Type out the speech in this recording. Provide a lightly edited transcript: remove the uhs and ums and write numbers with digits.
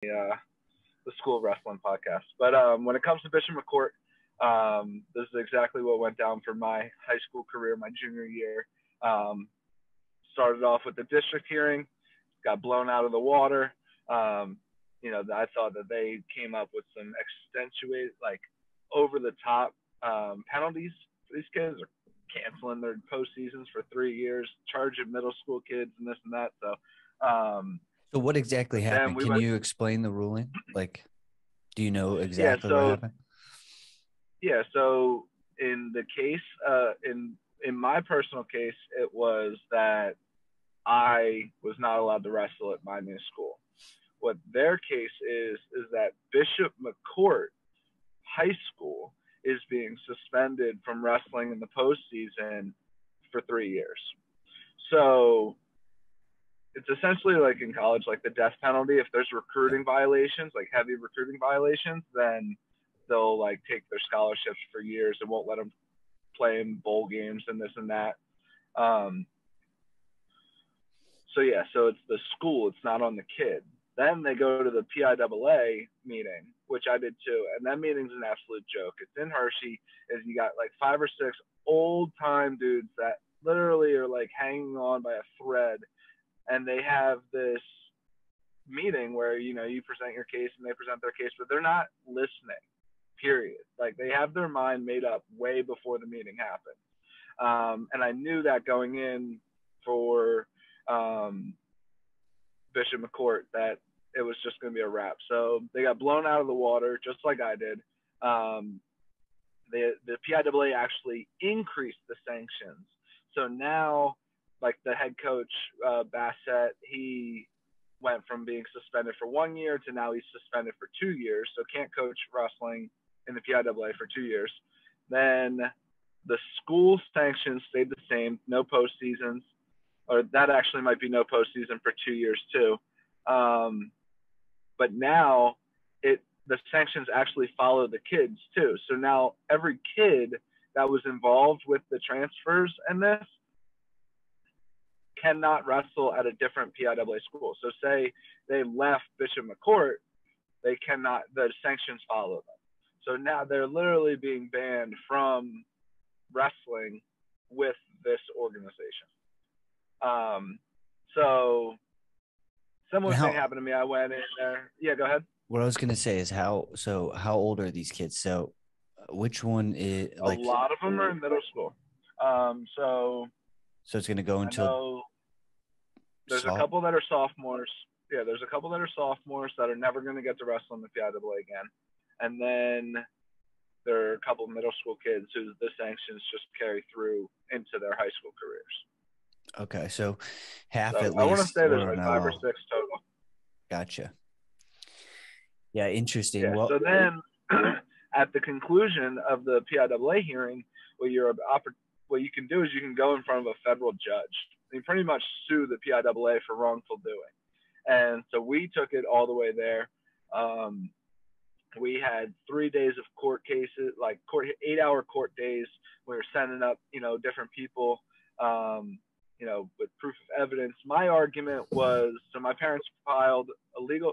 the School of Wrestling podcast. But when it comes to Bishop McCort, this is exactly what went down for my high school career, my junior year. Started off with the district hearing, got blown out of the water. I thought that they came up with some extenuated, like over the top penalties for these kids, or canceling their postseasons for 3 years, charging middle school kids and this and that. So what exactly happened? Can you explain the ruling? Like, do you know exactly what happened? Yeah. So in the case, in my personal case, it was that I was not allowed to wrestle at my new school. What their case is that Bishop McCort High School is being suspended from wrestling in the postseason for 3 years. So it's essentially like in college, like the death penalty. If there's recruiting violations, like heavy recruiting violations, then they'll like take their scholarships for years and won't let them play in bowl games and this and that. So it's the school, it's not on the kid. Then they go to the PIAA meeting, which I did too, and that meeting's an absolute joke. It's in Hershey, and you got like 5 or 6 old-time dudes that literally are like hanging on by a thread, and they have this meeting where, you present your case and they present their case, but they're not listening, period. Like, they have their mind made up way before the meeting happened. And I knew that going in for Bishop McCort, that it was just going to be a wrap. So they got blown out of the water just like I did. The PIAA actually increased the sanctions. So now, like the head coach, Bassett, he went from being suspended for 1 year to now he's suspended for 2 years. So can't coach wrestling in the PIAA for 2 years. Then the school sanctions stayed the same, no postseasons. Or that actually might be no postseason for 2 years too. But now the sanctions actually follow the kids too. So now every kid that was involved with the transfers and this cannot wrestle at a different PIAA school. So say they left Bishop McCort, the sanctions follow them. So now they're literally being banned from wrestling with this organization. So similar thing happened to me. I went in there. Yeah, go ahead. What I was going to say is how old are these kids? So which one is like a lot of them are in middle school. So it's going to go until there's a couple that are sophomores. Yeah, there's a couple that are sophomores that are never going to get to wrestle in the PIAA again. And then there are a couple of middle school kids who the sanctions just carry through into their high school careers. Okay, so half at least. I want to say there's like 5 or 6 total. Gotcha. Yeah, interesting. Yeah, so then at the conclusion of the PIAA hearing, what you can do is you can go in front of a federal judge. You pretty much sue the PIAA for wrongful doing. And so we took it all the way there. We had 3 days of court cases, like 8-hour court days. We were sending up, different people, with proof of evidence. My argument was, so my parents filed a legal,